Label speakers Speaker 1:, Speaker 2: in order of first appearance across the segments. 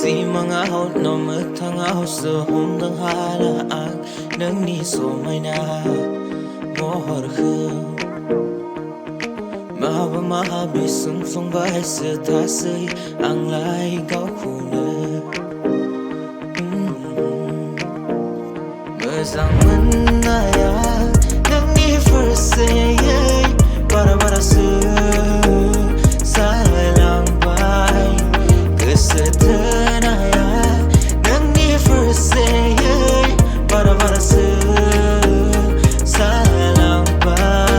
Speaker 1: Simangaw na magtangaw sa Homdanghala ang nang ni somay na mohor ko Mahaba mahabi sung sung bay sa tasay ang laigaw ko na Masang manaya nang ni first say para sa lang bay kesetanaya nang ni first say para sa lang bay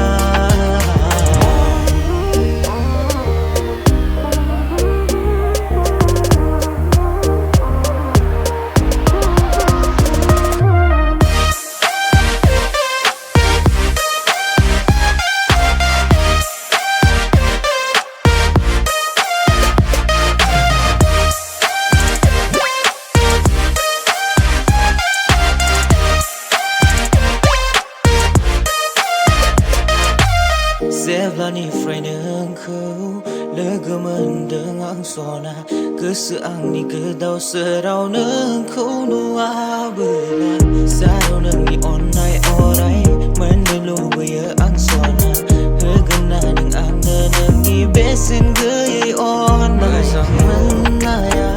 Speaker 1: Seblani fraining ko Lega mendeng ang sona Keseang ni kedau serau neng ko nua bela Sarau neng ni onai orai Mendelu baya ang sona Hegena neng ang neng ni besin gaya onai Masang menaya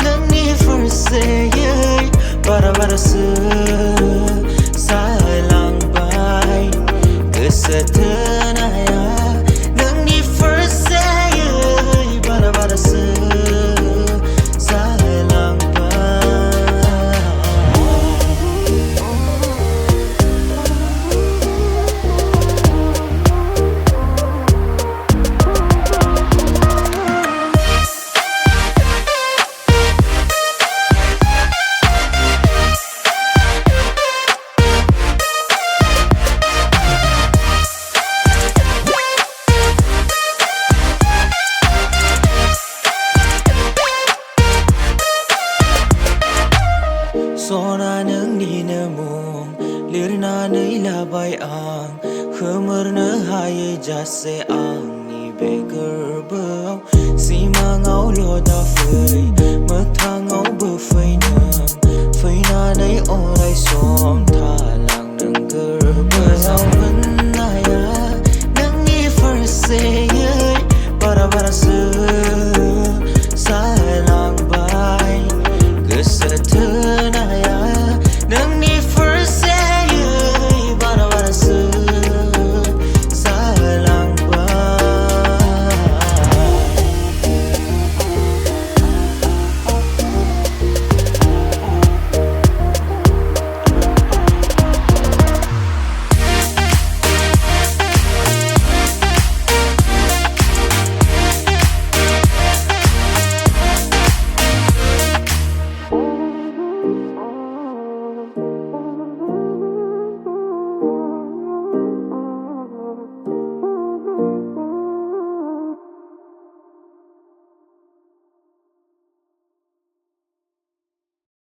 Speaker 1: neng ni first say para salang bay kesetanaya nang ni first say para salang Sona nang ni nemong lirna nei labai ang khemerna haye jase ang ni beger bau simangau lo da fei mathangau bu fei nam fei na nei orai so